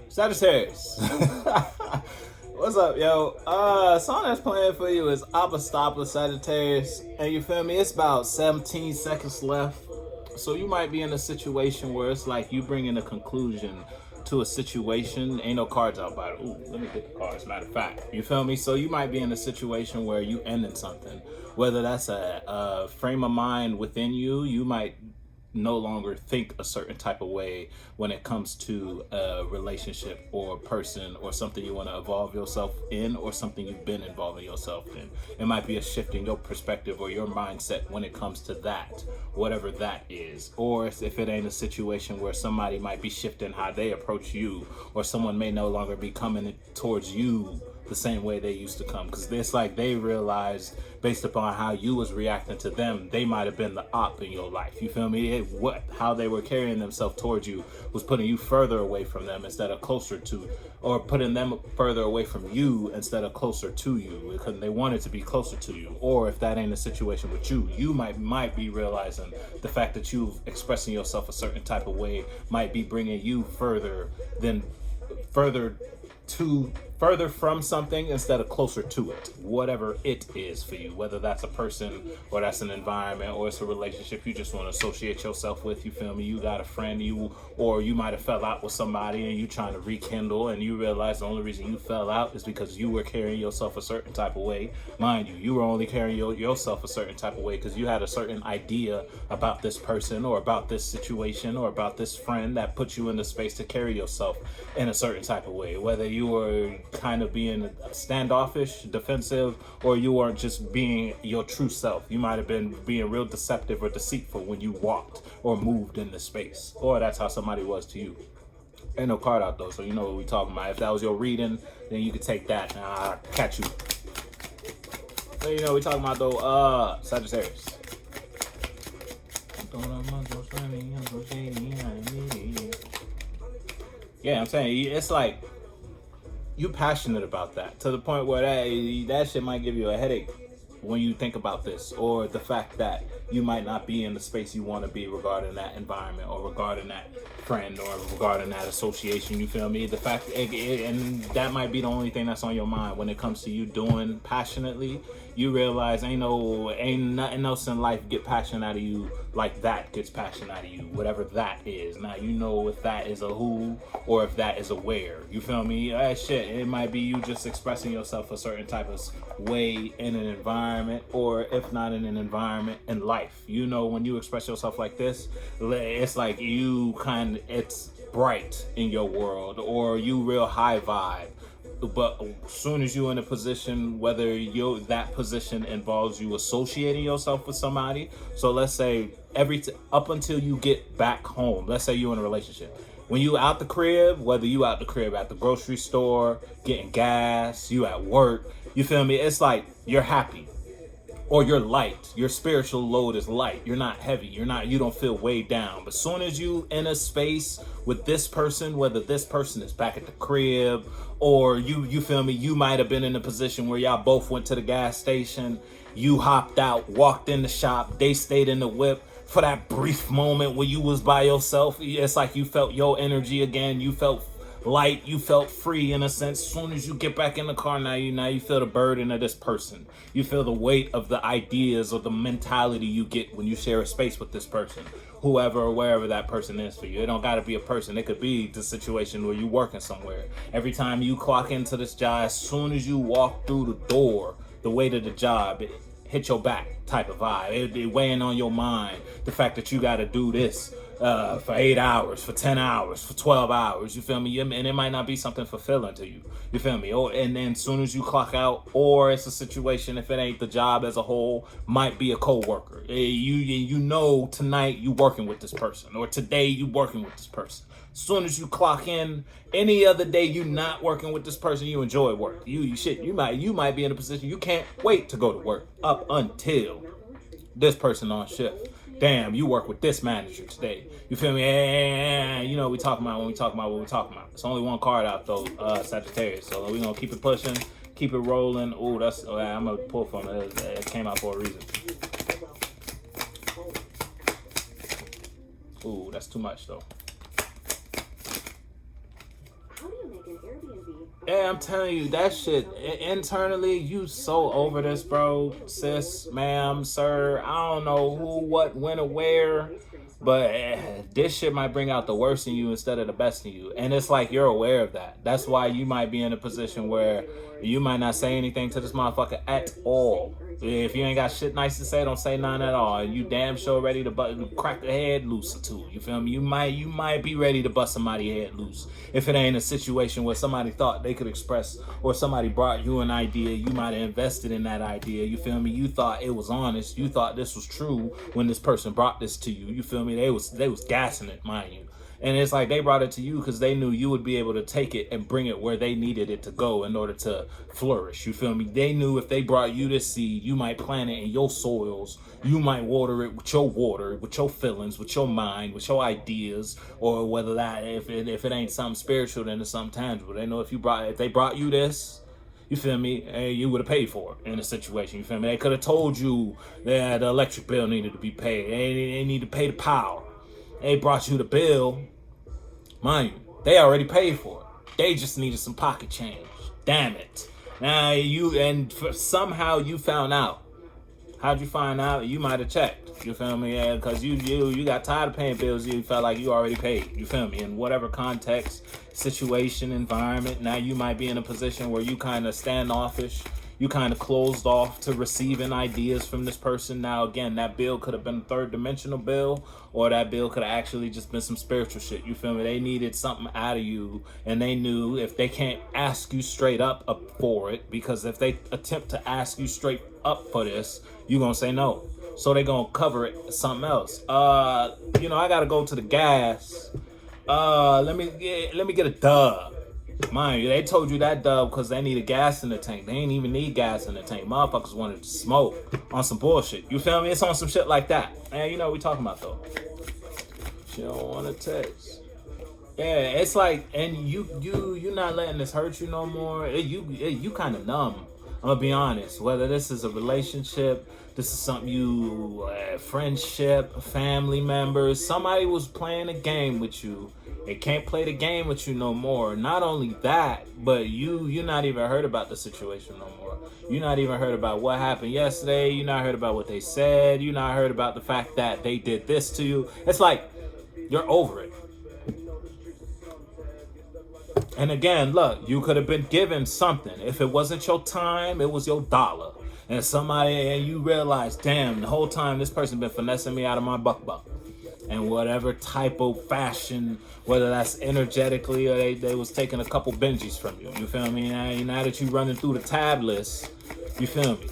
Sagittarius. What's up, yo? Song that's playing for you is Apostopla Sagittarius. And you feel me? It's about 17 seconds left. So you might be in a situation where it's like you bring in a conclusion to a situation. Ain't no cards out by it. Ooh, let me get the cards, matter of fact. You feel me? So you might be in a situation where you ending something. Whether that's a frame of mind within you, you might no longer think a certain type of way when it comes to a relationship or a person or something you want to evolve yourself in or something you've been involving yourself in. It might be a shift in your perspective or your mindset when it comes to that, whatever that is. Or if it ain't a situation where somebody might be shifting how they approach you, or someone may no longer be coming towards you the same way they used to come, because it's like they realized based upon how you was reacting to them, they might have been the op in your life. You feel me? How they were carrying themselves towards you was putting you further away from them instead of closer to, or putting them further away from you instead of closer to you, because they wanted to be closer to you. Or if that ain't a situation with you, you might be realizing the fact that you expressing yourself a certain type of way might be bringing you further from something instead of closer to it, whatever it is for you, whether that's a person or that's an environment or it's a relationship you just want to associate yourself with. You feel me? You got a friend, or you might have fell out with somebody and you trying to rekindle, and you realize the only reason you fell out is because you were carrying yourself a certain type of way. Mind you were only carrying yourself a certain type of way because you had a certain idea about this person or about this situation or about this friend that put you in the space to carry yourself in a certain type of way, whether you were kind of being standoffish, defensive, or you weren't just being your true self. You might have been being real deceptive or deceitful when you walked or moved in the space, or that's how somebody was to you. Ain't no card out though, so you know what we talking about. If that was your reading, then you could take that and I'll catch you. So you know what we talking about though, Sagittarius. Yeah, I'm saying it's like you passionate about that to the point where that shit might give you a headache when you think about this, or the fact that you might not be in the space you want to be regarding that environment or regarding that friend or regarding that association. You feel me? The fact and that might be the only thing that's on your mind when it comes to you doing passionately. You realize ain't nothing else in life get passion out of you like that gets passion out of you, whatever that is. Now you know if that is a who or if that is a where. You feel me? Shit, it might be you just expressing yourself a certain type of way in an environment, or if not in an environment, in life. You know, when you express yourself like this, it's like it's bright in your world, or you real high vibe. But as soon as you're in a position, whether that position involves you associating yourself with somebody, so let's say up until you get back home, let's say you're in a relationship. When you out the crib, whether you out the crib at the grocery store, getting gas, you at work, you feel me? It's like you're happy. Or you're light, your spiritual load is light. You're not heavy. You don't feel weighed down. But soon as you in a space with this person, whether this person is back at the crib, or you feel me, you might have been in a position where y'all both went to the gas station, you hopped out, walked in the shop, they stayed in the whip. For that brief moment where you was by yourself, it's like you felt your energy again. You felt light, you felt free in a sense. As soon as you get back in the car, now you feel the burden of this person. You feel the weight of the ideas or the mentality you get when you share a space with this person, whoever or wherever that person is for you. It don't got to be a person. It could be the situation where you working somewhere. Every time you clock into this job, as soon as you walk through the door, the weight of the job, it hit your back type of vibe. It weighing on your mind. The fact that you got to do this for 8 hours, for 10 hours, for 12 hours, you feel me? And it might not be something fulfilling to you, you feel me? And then as soon as you clock out, or it's a situation, if it ain't the job as a whole, might be a co-worker. You know tonight you working with this person, or today you working with this person. As soon as you clock in, any other day you not working with this person, you enjoy work. You might be in a position you can't wait to go to work up until this person on shift. Damn, you work with this manager today. You feel me? And you know we talking about when we talking about what we talking about. It's only one card out though, Sagittarius. So we gonna keep it pushing, keep it rolling. Ooh, I'm gonna pull from it. It came out for a reason. Ooh, that's too much though. Yeah, I'm telling you, that shit, internally, you so over this, bro, sis, ma'am, sir. I don't know who, what, when, or where, but this shit might bring out the worst in you instead of the best in you. And it's like you're aware of that. That's why you might be in a position where you might not say anything to this motherfucker at all. If you ain't got shit nice to say, don't say none at all. And you damn sure ready to crack the head loose or two. You feel me? You might be ready to bust somebody's head loose if it ain't a situation where somebody thought they could express, or somebody brought you an idea. You might have invested in that idea. You feel me? You thought it was honest. You thought this was true when this person brought this to you. You feel me? They was gassing it, mind you. And it's like they brought it to you because they knew you would be able to take it and bring it where they needed it to go in order to flourish. You feel me? They knew if they brought you this seed, you might plant it in your soils. You might water it with your water, with your feelings, with your mind, with your ideas, or whether that if it ain't something spiritual, then it's something tangible. They know if they brought you this, you feel me? You would have paid for it in a situation. You feel me? They could have told you that the electric bill needed to be paid. They need to pay the power. They brought you the bill. Mind you, they already paid for it. They just needed some pocket change. Damn it. Now somehow you found out. How'd you find out? You might have checked. You feel me? Yeah, because you got tired of paying bills. You felt like you already paid. You feel me? In whatever context, situation, environment, now you might be in a position where you kind of standoffish. You kind of closed off to receiving ideas from this person. Now, again, that bill could have been a third dimensional bill, or that bill could have actually just been some spiritual shit. You feel me? They needed something out of you, and they knew if they can't ask you straight up for it, because if they attempt to ask you straight up for this, you're going to say no. So they're going to cover it with something else. I got to go to the gas. Let me get a dub. Mind you, they told you that dub because they needed gas in the tank. They ain't even need gas in the tank. Motherfuckers wanted to smoke on some bullshit. You feel me? It's on some shit like that. And you know what we talking about though. She don't want to text. Yeah, it's like, and you not letting this hurt you no more. You kind of numb. I'm gonna be honest. Whether this is a relationship, this is something friendship, family members, somebody was playing a game with you. They can't play the game with you no more. Not only that, but you're not even heard about the situation no more. You're not even heard about what happened yesterday. You're not heard about what they said. You're not heard about the fact that they did this to you. It's like you're over it. And again, look, you could have been given something. If it wasn't your time, it was your dollar. And you realize, damn, the whole time this person been finessing me out of my buck. And whatever type of fashion, whether that's energetically or they was taking a couple Benjis from you. You feel me? Now that you running through the tab list, you feel me?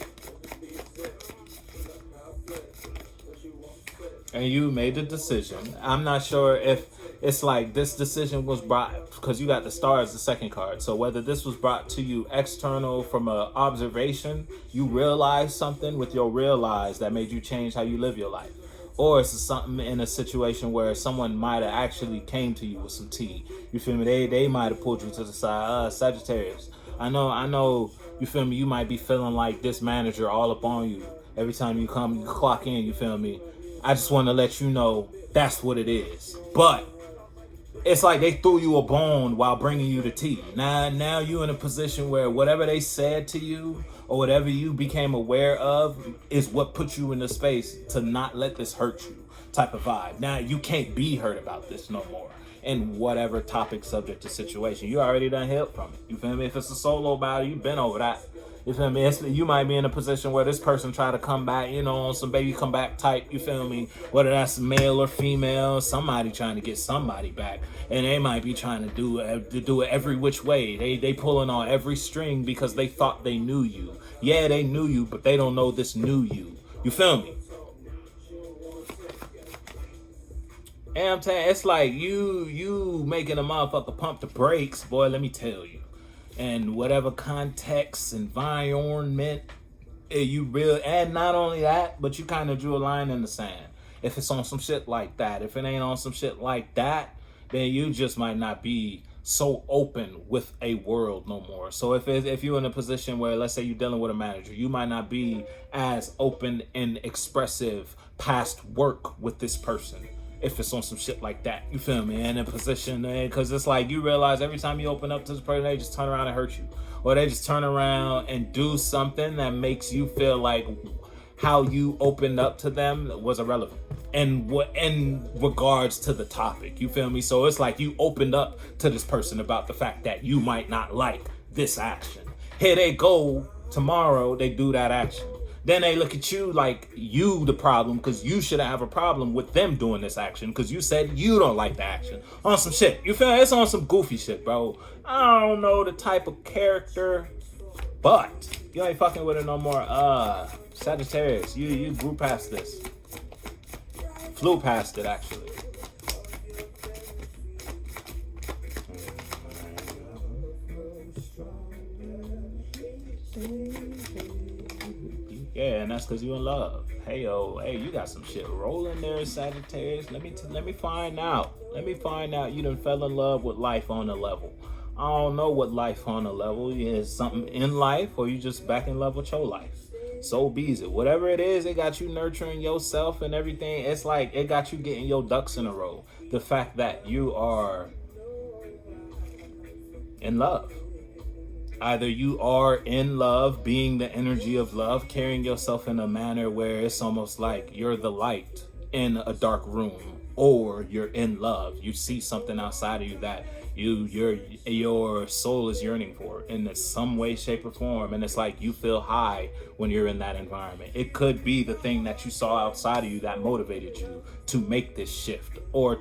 And you made the decision. I'm not sure if it's like this decision was brought, because you got the star as the second card. So whether this was brought to you external from an observation, you realized something with your realize that made you change how you live your life. Or it's something in a situation where someone might have actually came to you with some tea. You feel me? They might have pulled you to the side. Sagittarius. I know, you feel me? You might be feeling like this manager all up on you. Every time you come, you clock in, you feel me? I just want to let you know that's what it is. But it's like they threw you a bone while bringing you the tea. Now you in a position where whatever they said to you or whatever you became aware of is what put you in the space to not let this hurt you type of vibe. Now you can't be hurt about this no more. In whatever topic, subject, or situation, you already done healed from it. You feel me? If it's a solo battle, you've been over that. You feel me? You might be in a position where this person try to come back, on some baby come back type, you feel me? Whether that's male or female, somebody trying to get somebody back. And they might be trying to do it every which way. They pulling on every string because they thought they knew you. Yeah, they knew you, but they don't know this new you. You feel me? And I'm saying, it's like you making a motherfucker pump the brakes, boy, let me tell you. And whatever context, environment, and not only that, but you kind of drew a line in the sand. If it's on some shit like that, if it ain't on some shit like that, then you just might not be so open with a world no more. So if you're in a position where, let's say you're dealing with a manager, you might not be as open and expressive past work with this person. if it's on some shit like that. You feel me? And in position, because it's like you realize every time you open up to this person, they just turn around and hurt you, or they just turn around and do something that makes you feel like how you opened up to them was irrelevant and what in regards to the topic. You feel me? So it's like you opened up to this person about the fact that you might not like this action. Here they go tomorrow, they do that action. Then they look at you like you the problem, because you shouldn't have a problem with them doing this action because you said you don't like the action. On some shit. You feel me? It's on some goofy shit, bro. I don't know the type of character, but you ain't fucking with it no more. Sagittarius, you grew past this. Flew past it, actually. Yeah, and that's because you in love. Hey, you got some shit rolling there, Sagittarius. Let me find out. Let me find out you done fell in love with life on a level. I don't know what life on a level is. Something in life, or you just back in love with your life. So be it. Whatever it is, it got you nurturing yourself and everything. It's like it got you getting your ducks in a row. The fact that you are in love. Either you are in love, being the energy of love, carrying yourself in a manner where it's almost like you're the light in a dark room, or you're in love. You see something outside of you that your soul is yearning for in some way, shape, or form, and it's like you feel high when you're in that environment. It could be the thing that you saw outside of you that motivated you to make this shift, or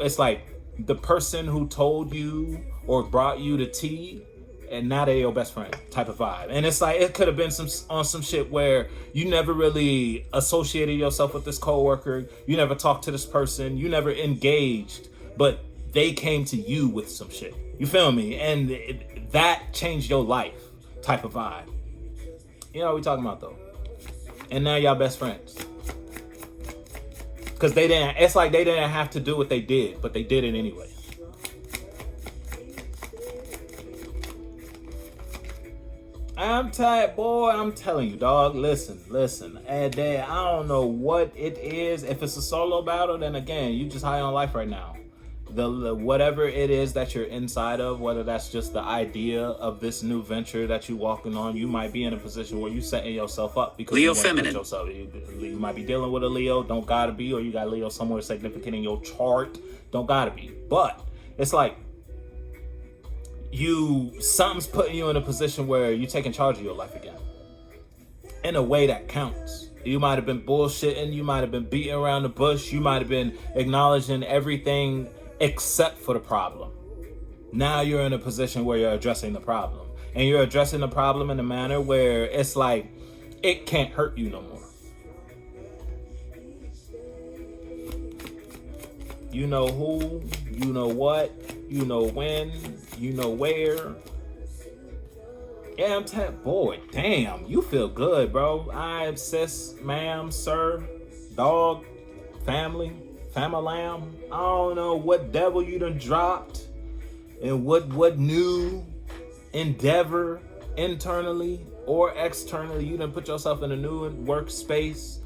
it's like the person who told you or brought you to tea, and now they're your best friend type of vibe. And it's like it could have been some shit where you never really associated yourself with this coworker, you never talked to this person, you never engaged, but they came to you with some shit. You feel me? And that changed your life type of vibe. You know what we talking about though? And now y'all best friends. Because it's like they didn't have to do what they did, but they did it anyway. I'm tired, boy. I'm telling you, dog. Listen. And then I don't know what it is. If it's a solo battle, then again, you just high on life right now. The whatever it is that you're inside of, whether that's just the idea of this new venture that you're walking on, you might be in a position where you're setting yourself up because Leo you feminine. Yourself. You might be dealing with a Leo, don't gotta be, or you got Leo somewhere significant in your chart, don't gotta be. But it's like something's putting you in a position where you're taking charge of your life again in a way that counts. You might have been bullshitting, you might have been beating around the bush, you might have been acknowledging everything except for the problem. Now you're in a position where you're addressing the problem, and you're addressing the problem in a manner where it's like it can't hurt you no more. You know who, you know what, you know when, you know where. Yeah, I'm telling, boy, damn, you feel good, bro. I'm sis, ma'am, sir, dog, family, famalam. I don't know what devil you done dropped and what new endeavor internally or externally you done put yourself in a new workspace.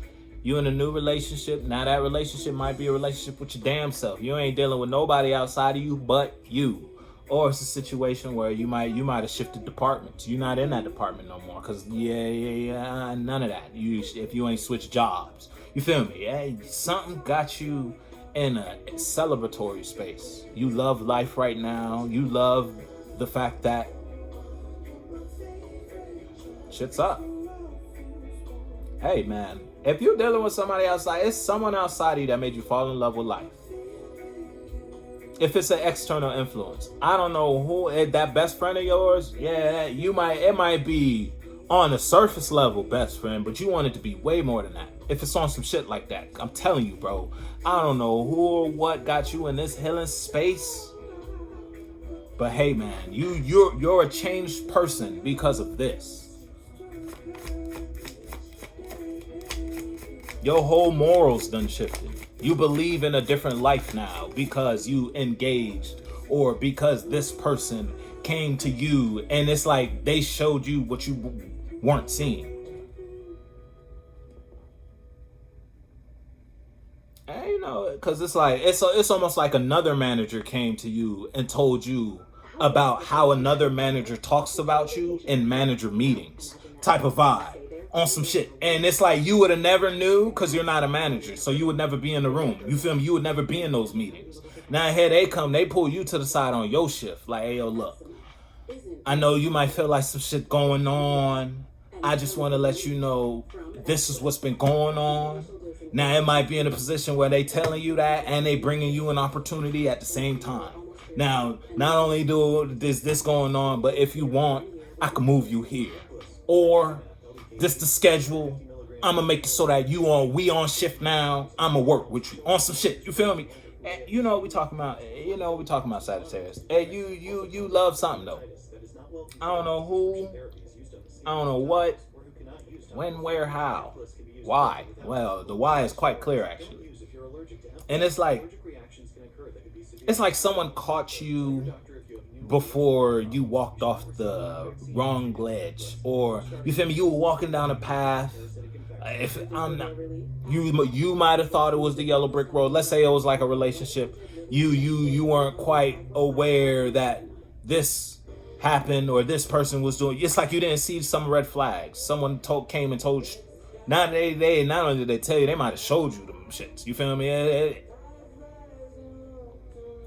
You in a new relationship. Now that relationship might be a relationship with your damn self. You ain't dealing with nobody outside of you but you. Or it's a situation where you might have shifted departments. You're not in that department no more. Cause yeah, none of that. If you ain't switched jobs. You feel me? Yeah, something got you in a celebratory space. You love life right now. You love the fact that shit's up. Hey man, if you're dealing with somebody outside, it's someone outside of you that made you fall in love with life. If it's an external influence, I don't know who, that best friend of yours, yeah, it might be on the surface level best friend, but you want it to be way more than that. If it's on some shit like that, I'm telling you, bro, I don't know who or what got you in this healing space, but hey man, you're a changed person because of this. Your whole morals done shifted. You believe in a different life now because you engaged, or because this person came to you and it's like they showed you what you weren't seeing. And know, because it's like it's almost like another manager came to you and told you about how another manager talks about you in manager meetings type of vibe on some shit. And it's like you would have never knew because you're not a manager. So you would never be in the room. You feel me? You would never be in those meetings. Now here they come, they pull you to the side on your shift. Like, hey, yo, look, I know you might feel like some shit going on. I just want to let you know this is what's been going on. Now it might be in a position where they telling you that and they bringing you an opportunity at the same time. Now, not only is this going on, but if you want, I can move you here. Or this the schedule. I'm gonna make it so that we on shift now. I'm gonna work with you on some shit. You feel me? And you know what we talking about. You know what we talking about, Sagittarius. Hey, you love something though. I don't know who. I don't know what. When, where, how. Why? Well, the why is quite clear actually. And it's like someone caught you before you walked off the wrong ledge, or you feel me, you were walking down a path. If I'm not, you might have thought it was the yellow brick road. Let's say it was like a relationship. You weren't quite aware that this happened or this person was doing. It's like you didn't see some red flags. Someone came and told you. Not only did they tell you, they might have showed you them shits. You feel me?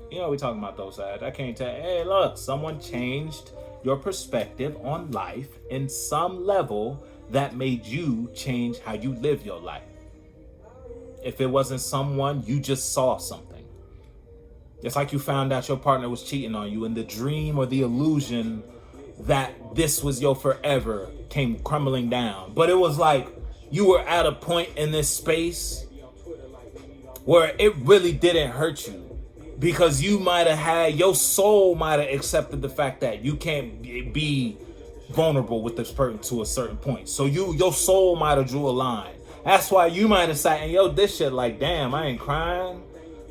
You know we talking about those sides. I can't tell. Hey, look, someone changed your perspective on life in some level that made you change how you live your life. If it wasn't someone, you just saw something. It's like you found out your partner was cheating on you, and the dream or the illusion that this was your forever came crumbling down. But it was like you were at a point in this space where it really didn't hurt you. Because you might have your soul might have accepted the fact that you can't be vulnerable with this person to a certain point. So your soul might have drew a line. That's why you might have sat and this shit like, damn, I ain't crying.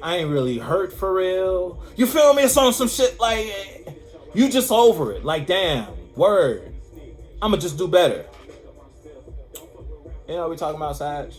I ain't really hurt for real. You feel me? It's on some shit like, you just over it. Like, damn, word. I'ma just do better. You know what we talking about, Sag?